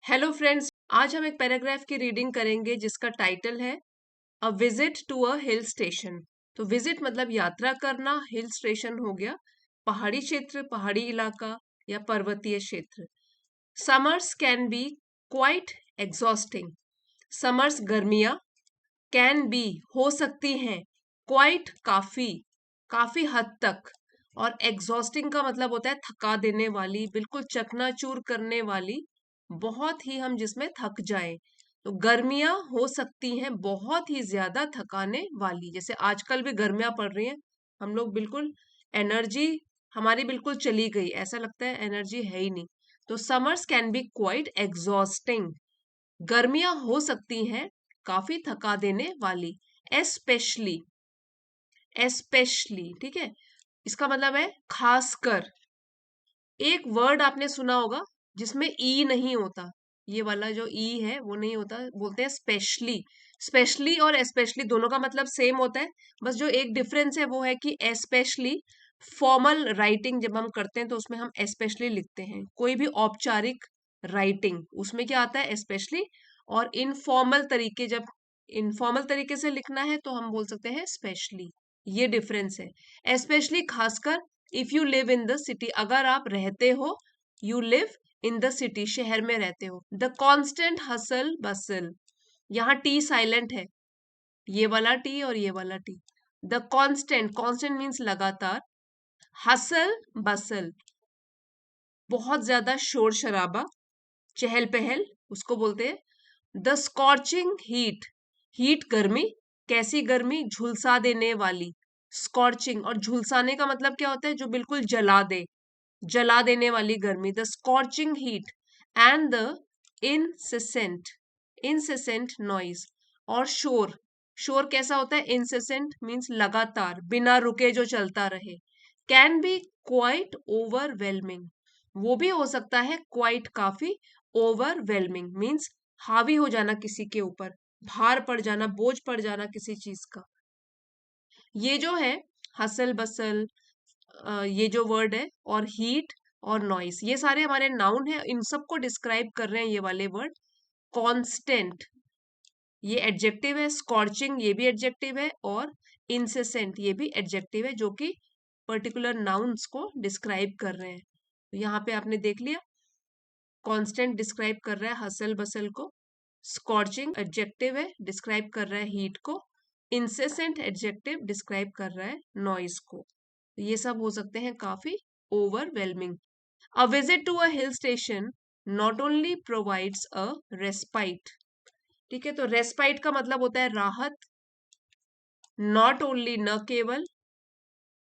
Hello friends, आज हम एक पैराग्राफ की रीडिंग करेंगे जिसका टाइटल है a visit to a hill station. तो विजिट मतलब यात्रा करना, हिल स्टेशन हो गया पहाड़ी क्षेत्र, पहाड़ी इलाका या पर्वतीय क्षेत्र। Summers can be quite exhausting. Summers गर्मियां, कैन बी हो सकती हैं, क्वाइट काफी, काफी हद तक। और एग्जॉस्टिंग का मतलब होता है थका देने वाली, बिल्कुल चकनाचूर करने वाली, बहुत ही हम जिसमें थक जाएं। तो गर्मियां हो सकती हैं बहुत ही ज्यादा थकाने वाली, जैसे आजकल भी गर्मियां पड़ रही हैं, हम लोग बिल्कुल एनर्जी हमारी बिल्कुल चली गई, ऐसा लगता है एनर्जी है ही नहीं। तो summers can be quite exhausting. गर्मियां हो सकती हैं काफी थका देने वाली। एस्पेशली, एस्पेशली, ठीक है, इसका मतलब है खासकर। एक वर्ड आपने सुना होगा जिसमें ई नहीं होता, ये वाला जो ई है वो नहीं होता, बोलते हैं स्पेशली। स्पेशली और एस्पेशली दोनों का मतलब सेम होता है, बस जो एक डिफरेंस है वो है कि एस्पेशली फॉर्मल राइटिंग जब हम करते हैं तो उसमें हम एस्पेशली लिखते हैं, कोई भी औपचारिक राइटिंग उसमें क्या आता है एस्पेशली। और इनफॉर्मल तरीके, जब इनफॉर्मल तरीके से लिखना है तो हम बोल सकते हैं स्पेशली। ये डिफरेंस है। एस्पेशली खासकर, if you live in the city, अगर आप रहते हो, you live in the city, शहर में रहते हो। द कॉन्स्टेंट हसल बसल, यहाँ टी साइलेंट है, ये वाला टी और ये वाला T. The constant, constant means लगातार, हसल बसल बहुत ज्यादा शोर शराबा, चहल पहल, उसको बोलते हैं। द स्कॉर्चिंग हीट, हीट गर्मी, कैसी गर्मी, झुलसा देने वाली। स्कॉर्चिंग, और झुलसाने का मतलब क्या होता है, जो बिल्कुल जला दे, जला देने वाली गर्मी। The scorching heat and the incessant, incessant noise, और शोर। शोर कैसा होता है, इनसेसेंट मीन्स लगातार, बिना रुके जो चलता रहे। कैन बी क्वाइट ओवरवेलमिंग, वो भी हो सकता है क्वाइट काफी, ओवरवेलमिंग मीन्स हावी हो जाना किसी के ऊपर, भार पड़ जाना, बोझ पड़ जाना किसी चीज का। ये जो है हसल बसल, ये जो वर्ड है, और हीट और नॉइस, ये सारे हमारे नाउन है, इन सबको डिस्क्राइब कर रहे हैं ये वाले वर्ड। कांस्टेंट ये एडजेक्टिव है, स्कॉर्चिंग ये भी एडजेक्टिव है, और इंसेसेंट ये भी एडजेक्टिव है, जो कि पर्टिकुलर नाउन्स को डिस्क्राइब कर रहे हैं। तो यहाँ पे आपने देख लिया, कांस्टेंट डिस्क्राइब कर रहा है हसल बसल को, स्कॉर्चिंग एडजेक्टिव है डिस्क्राइब कर रहा है हीट को, इंसेसेंट एडजेक्टिव डिस्क्राइब कर रहा है नॉइस को। तो ये सब हो सकते हैं काफी overwhelming. A visit to a hill station not only provides a respite, ठीक है, तो रेस्पाइट का मतलब होता है राहत, नॉट ओनली न केवल।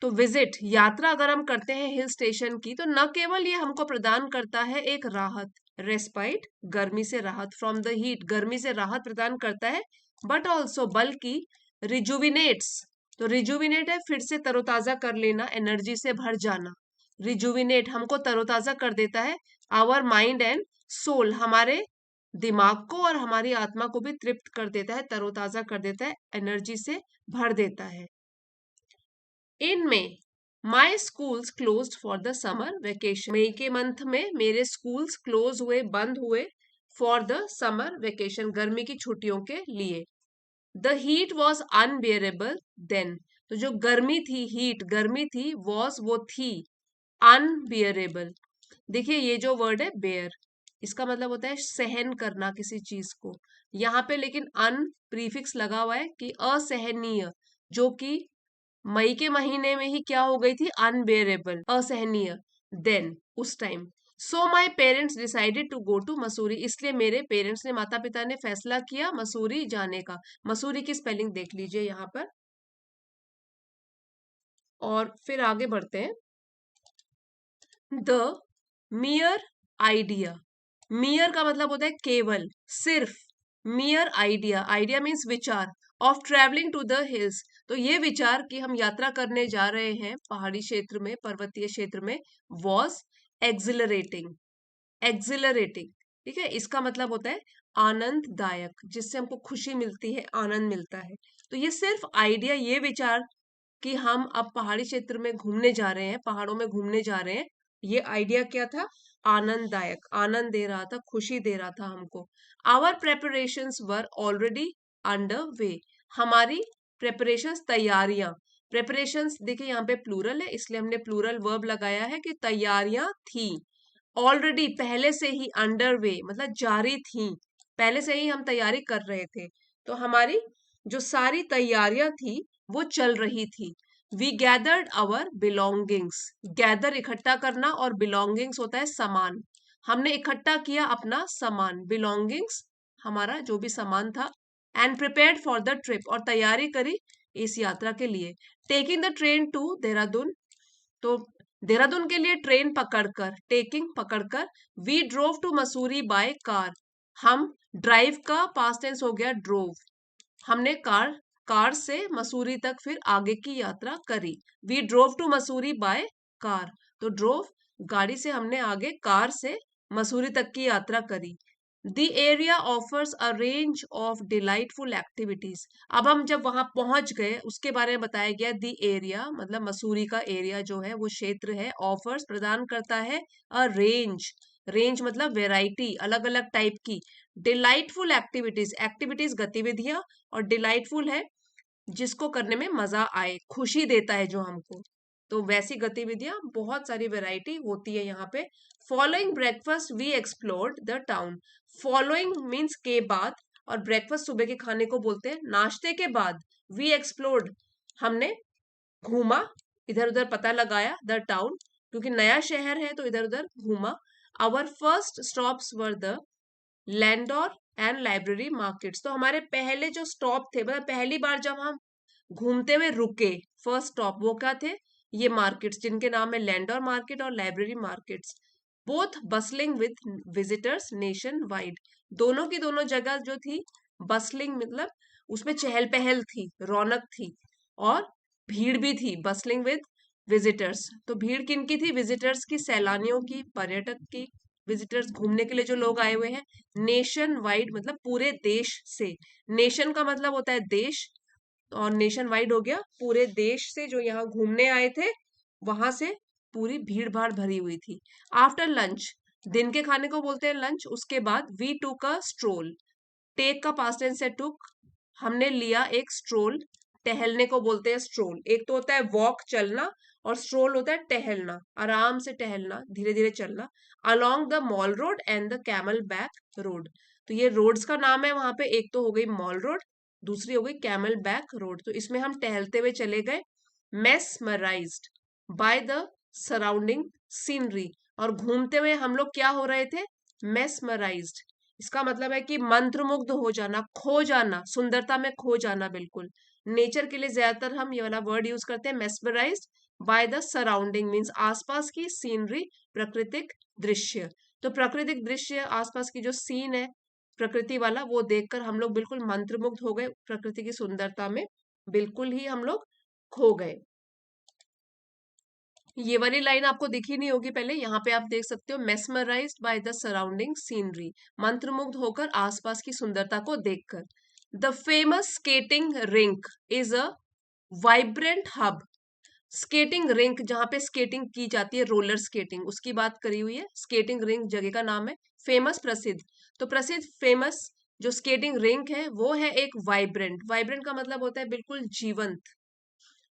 तो विजिट यात्रा अगर हम करते हैं हिल स्टेशन की, तो न केवल ये हमको प्रदान करता है एक राहत, रेस्पाइट गर्मी से राहत, फ्रॉम द हीट गर्मी से राहत प्रदान करता है, बट ऑल्सो बल्कि रिजुविनेट्स, तो रिजुविनेट है फिर से तरोताजा कर लेना, एनर्जी से भर जाना। रिजुविनेट हमको तरोताजा कर देता है, आवर माइंड एंड सोल, हमारे दिमाग को और हमारी आत्मा को भी तृप्त कर देता है, तरोताजा कर देता है, एनर्जी से भर देता है। इन में my schools closed for the summer vacation, मई के मंथ में मेरे स्कूल्स क्लोज हुए, बंद हुए, फॉर द समर वेकेशन गर्मी की छुट्टियों के लिए। The heat was unbearable then, तो जो गर्मी थी, हीट गर्मी थी, वॉज वो थी, अनबियरेबल। देखिए ये जो वर्ड है बेयर, इसका मतलब होता है सहन करना किसी चीज को, यहाँ पे लेकिन अन प्रीफिक्स लगा हुआ है कि असहनीय, जो कि मई के महीने में ही क्या हो गई थी, अनबेरेबल, असहनीय, देन उस time. So my parents decided to go to Mussoorie, इसलिए मेरे पेरेंट्स ने, माता पिता ने फैसला किया मसूरी जाने का। मसूरी की स्पेलिंग देख लीजिए यहाँ पर, और फिर आगे बढ़ते हैं। द मियर आइडिया, मियर का मतलब होता है केवल, सिर्फ, मियर आइडिया, आइडिया मीन्स विचार, of travelling to the hills, तो ये विचार कि हम यात्रा करने जा रहे हैं पहाड़ी क्षेत्र में, पर्वतीय क्षेत्र में, वॉज एक्सिलरेटिंग, एक्सिलरेटिंग, ठीक है, इसका मतलब होता है आनंददायक, जिससे हमको खुशी मिलती है, आनंद मिलता है। तो ये सिर्फ आइडिया, ये विचार कि हम अब पहाड़ी क्षेत्र में घूमने जा रहे हैं, पहाड़ों में घूमने जा रहे हैं, ये आइडिया क्या था, आनंददायक, आनंद दे रहा था, खुशी दे रहा था हमको। Our preparations were already under way, हमारी प्रेपरेशंस, तैयारियां, प्रेपरेशंस देखिए यहाँ पे प्लूरल है इसलिए हमने प्लूरल वर्ब लगाया है कि तैयारियां थी, ऑलरेडी पहले से ही, अंडर वे मतलब जारी थी, पहले से ही हम तैयारी कर रहे थे, तो हमारी जो सारी तैयारियां थी वो चल रही थी। We gathered our belongings, gather इकट्ठा करना और बिलोंगिंग्स होता है सामान, हमने इकट्ठा किया अपना सामान, बिलोंगिंग्स हमारा जो भी सामान था, and prepared for the trip और तैयारी करी इस यात्रा के लिए। Taking the train to Dehradun, तो देहरादून के लिए ट्रेन पकड़कर, टेकिंग पकड़कर, we drove to Mussoorie by car, हम ड्राइव का पास्ट टेंस हो गया ड्रोव, हमने कार से मसूरी तक फिर आगे की यात्रा करी। We drove to Mussoorie by car, तो ड्रोव गाड़ी से हमने आगे कार से मसूरी तक की यात्रा करी। The area offers a range of delightful activities, अब हम जब वहां पहुंच गए उसके बारे में बताया गया। द एरिया मतलब मसूरी का एरिया जो है वो क्षेत्र है, ऑफर्स प्रदान करता है, अ रेंज, रेंज मतलब वेराइटी, अलग अलग टाइप की, डिलाइटफुल एक्टिविटीज, एक्टिविटीज गतिविधियां, और डिलाइटफुल है जिसको करने में मजा आए, खुशी देता है जो हमको, तो वैसी गतिविधियां बहुत सारी वैरायटी होती है यहाँ पे। Following breakfast we explored the town, following means के बाद, और ब्रेकफास्ट सुबह के खाने को बोलते हैं, नाश्ते के बाद, वी एक्सप्लोर्ड हमने घूमा, इधर उधर पता लगाया, द टाउन क्योंकि नया शहर है तो इधर उधर घूमा। Our first stops were the Landour and library markets, तो हमारे पहले जो स्टॉप थे, मतलब पहली बार जब हम घूमते हुए रुके, फर्स्ट स्टॉप वो क्या थे, ये मार्केट्स जिनके नाम है लैंडोर मार्केट और library markets, both bustling with visitors nation wide, दोनों की दोनों जगह जो थी, बसलिंग मतलब उसमें चहल पहल थी, रौनक थी, और भीड़ भी थी, बसलिंग विद विजिटर्स, तो भीड़ किनकी थी, विजिटर्स की, सैलानियों की, पर्यटक की, विजिटर्स घूमने के लिए जो लोग आए हुए हैं। नेशन वाइड मतलब पूरे देश से, नेशन का मतलब होता है देश, और नेशन वाइड हो गया पूरे देश से, जो यहाँ घूमने आए थे वहां से पूरी भीड़ भाड़ भरी हुई थी। आफ्टर लंच, दिन के खाने को बोलते हैं लंच, उसके बाद we took a stroll, take का पास्ट टेंस है टुक, हमने लिया एक स्ट्रोल, टहलने को बोलते हैं स्ट्रोल, एक तो होता है वॉक चलना, और स्ट्रोल होता है टहलना, आराम से टहलना, धीरे धीरे चलना, along the mall road and the camel back road, तो ये रोड्स का नाम है वहां पे, एक तो हो गई मॉल रोड, दूसरी हो गई कैमल बैक रोड, तो इसमें हम टहलते हुए चले गए। Mesmerised by the surrounding scenery, और घूमते हुए हम लोग क्या हो रहे थे, मेस्मराइज्ड, इसका मतलब है कि मंत्रमुग्ध हो जाना, खो जाना, सुंदरता में खो जाना बिल्कुल। नेचर के लिए ज्यादातर हम ये वाला वर्ड यूज करते हैं, mesmerised by the surrounding means आसपास की सीनरी, प्राकृतिक दृश्य, तो प्राकृतिक दृश्य, आसपास की जो सीन है प्रकृति वाला, वो देखकर हम लोग बिल्कुल मंत्रमुग्ध हो गए, प्रकृति की सुंदरता में बिल्कुल ही हम लोग खो गए। ये वाली लाइन आपको दिखी नहीं होगी पहले, यहाँ पे आप देख सकते हो, mesmerised by the surrounding scenery, मंत्रमुग्ध होकर आसपास की सुंदरता को देखकर। The famous skating rink is a vibrant hub, skating rink जहां पे स्केटिंग की जाती है, रोलर स्केटिंग, उसकी बात करी हुई है, स्केटिंग रिंक जगह का नाम है। फेमस प्रसिद्ध, तो प्रसिद्ध फेमस जो स्केटिंग रिंक है वो है एक वाइब्रेंट, वाइब्रेंट का मतलब होता है बिल्कुल जीवंत,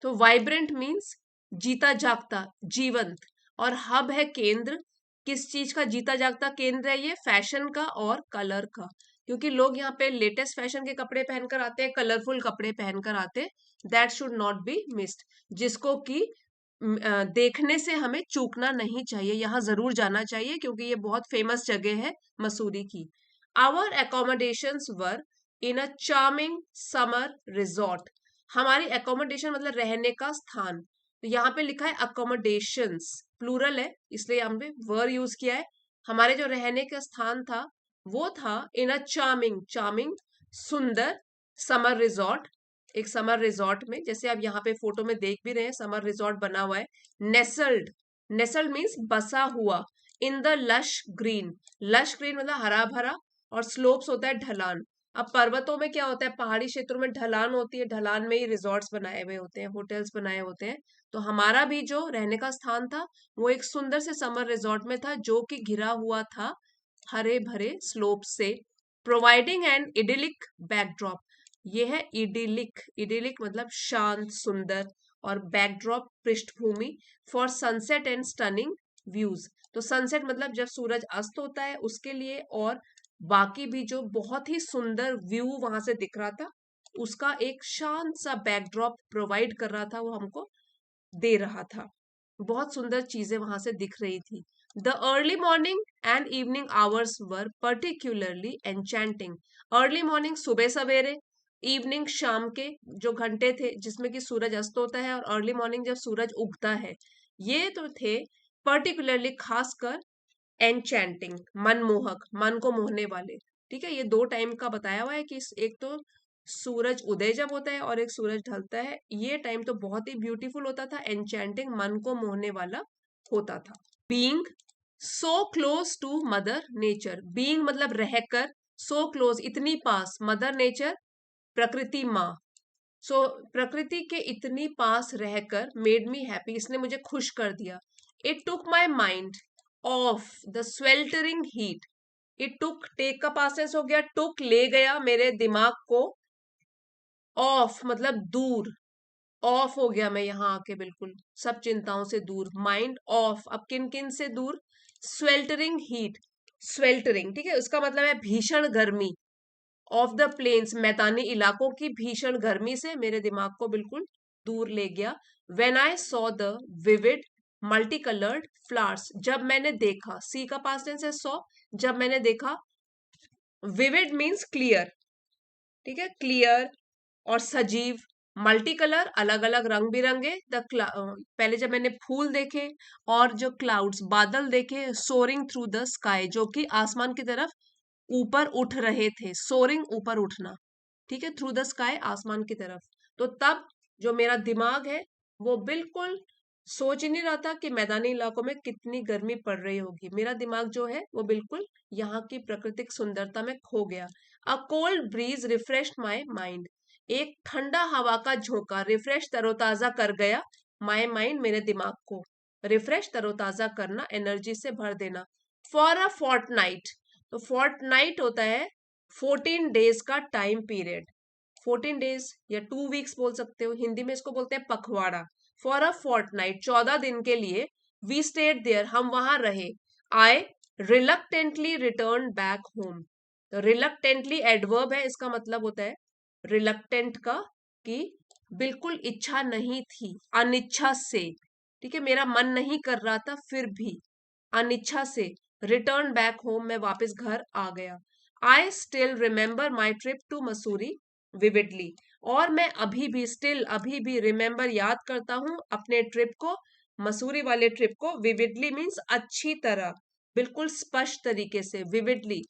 तो वाइब्रेंट मीन्स जीता जागता, जीवंत, और हब है केंद्र, किस चीज का जीता जागता केंद्र है ये, फैशन का और कलर का, क्योंकि लोग यहाँ पे लेटेस्ट फैशन के कपड़े पहनकर आते हैं, कलरफुल कपड़े पहनकर आते हैं, that should not be missed, जिसको कि देखने से हमें चूकना नहीं चाहिए, यहाँ जरूर जाना चाहिए क्योंकि ये बहुत फेमस जगह है मसूरी की। Our accommodations were in a charming summer resort, हमारी एकोमोडेशन मतलब रहने का स्थान, तो यहाँ पे लिखा है अकोमोडेशंस, प्लूरल है इसलिए यहाँ पे वर यूज किया है, हमारे जो रहने का स्थान था वो था इन अ चार्मिंग, चार्मिंग सुंदर, समर रिजॉर्ट, एक समर रिजॉर्ट में, जैसे आप यहाँ पे फोटो में देख भी रहे हैं समर रिजॉर्ट बना हुआ है। नेसल्ड, नेसल्ड मीन्स बसा हुआ, in the lush green, lush green मतलब हरा भरा, और स्लोप्स होता है ढलान, अब पर्वतों में क्या होता है, पहाड़ी क्षेत्रों में ढलान होती है, ढलान में ही रिजॉर्ट्स बनाए हुए होते हैं, होटल्स बनाए होते हैं। तो हमारा भी जो रहने का स्थान था वो एक सुंदर से समर रिजॉर्ट में था, जो कि घिरा हुआ था हरे भरे स्लोप से, प्रोवाइडिंग एन इडिलिक बैकड्रॉप। ये है इडिलिक, इडिलिक मतलब शांत सुंदर, और बैकड्रॉप पृष्ठभूमि, for sunset and stunning views. तो सनसेट मतलब जब सूरज अस्त होता है उसके लिए, और बाकी भी जो बहुत ही सुंदर व्यू वहां से दिख रहा था, उसका एक शांत सा बैकड्रॉप प्रोवाइड कर रहा था, वो हमको दे रहा था। बहुत सुंदर चीजें वहां से दिख रही थी। The early morning and evening hours were particularly enchanting. Early morning सुबह सवेरे, इवनिंग शाम के जो घंटे थे जिसमें कि सूरज अस्त होता है, और अर्ली मॉर्निंग जब सूरज उगता है, ये तो थे पर्टिकुलरली खासकर एनचैंटिंग, मनमोहक, मन को मोहने वाले। ठीक है, ये दो टाइम का बताया हुआ है कि एक तो सूरज उदय जब होता है और एक सूरज ढलता है, ये टाइम तो बहुत ही ब्यूटीफुल होता था, एनचैंटिंग, मन को मोहने वाला होता था। Being so close to mother nature, being मतलब रहकर, सो क्लोज इतनी पास, मदर नेचर प्रकृति माँ। सो प्रकृति के इतनी पास रहकर, मेड मी हैप्पी, इसने मुझे खुश कर दिया। It took my mind off the sweltering heat. It took, take का पास्ट टेंस हो गया, टुक ले गया मेरे दिमाग को, ऑफ मतलब दूर, ऑफ हो गया मैं यहाँ आके बिल्कुल सब चिंताओं से दूर, माइंड ऑफ, अब किन किन से दूर, स्वेल्टरिंग हीट, स्वेल्टरिंग ठीक है, उसका मतलब है भीषण गर्मी, ऑफ द प्लेन्स मैदानी इलाकों की भीषण गर्मी से मेरे दिमाग को बिल्कुल दूर ले गया। When I saw the vivid multi coloured flowers, जब मैंने देखा, सी का पास्ट टेंस है सॉ, जब मैंने देखा, विविड मीन्स क्लियर, ठीक है, क्लियर और सजीव, मल्टी कलर अलग अलग रंग बिरंगे, पहले जब मैंने फूल देखे, और जो क्लाउड्स बादल देखे, सोरिंग थ्रू द स्काई, जो कि आसमान की तरफ ऊपर उठ रहे थे, सोरिंग ऊपर उठना, ठीक है, थ्रू द स्काई आसमान की तरफ। तो तब जो मेरा दिमाग है वो बिल्कुल सोच ही नहीं रहा था कि मैदानी इलाकों में कितनी गर्मी पड़ रही होगी, मेरा दिमाग जो है वो बिल्कुल यहाँ की प्राकृतिक सुंदरता में खो गया। A cold bridge refreshed my mind, एक ठंडा हवा का झोंका, रिफ्रेश तरोताजा कर गया, माई माइंड मेरे दिमाग को, रिफ्रेश तरोताजा करना, एनर्जी से भर देना। फॉर अ फोर्टनाइट, तो फोर्टनाइट होता है 14 डेज का टाइम पीरियड, 14 डेज या 2 वीक्स बोल सकते हो, हिंदी में इसको बोलते हैं पखवाड़ा। फॉर अ फोर्टनाइट 14 दिन के लिए, वी स्टेड देयर, हम वहां रहे। आई रिलक्टेंटली रिटर्न बैक होम, तो रिलक्टेंटली एडवर्ब है, इसका मतलब होता है रिलक्टेंट का, कि बिल्कुल इच्छा नहीं थी, अनिच्छा से, ठीक है, मेरा मन नहीं कर रहा था फिर भी अनिच्छा से, रिटर्न बैक होम, मैं वापस घर आ गया। I still remember my trip to Mussoorie vividly, और मैं अभी भी, स्टिल अभी भी, रिमेंबर याद करता हूँ अपने ट्रिप को, मसूरी वाले ट्रिप को, विविडली मीन्स अच्छी तरह, बिल्कुल स्पष्ट तरीके से, विविडली,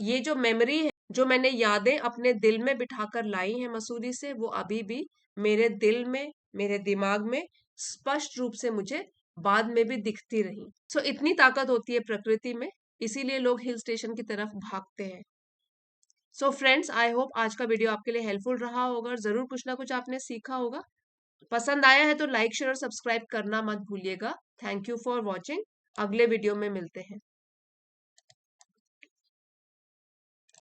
ये जो मेमोरी है, जो मैंने यादें अपने दिल में बिठाकर लाई हैं मसूरी से, वो अभी भी मेरे दिल में, मेरे दिमाग में स्पष्ट रूप से मुझे बाद में भी दिखती रही। सो इतनी ताकत होती है प्रकृति में, इसीलिए लोग हिल स्टेशन की तरफ भागते हैं। सो फ्रेंड्स, आई होप आज का वीडियो आपके लिए हेल्पफुल रहा होगा, और जरूर कुछ ना कुछ आपने सीखा होगा। पसंद आया है तो लाइक शेयर और सब्सक्राइब करना मत भूलिएगा। थैंक यू फॉर वॉचिंग, अगले वीडियो में मिलते हैं।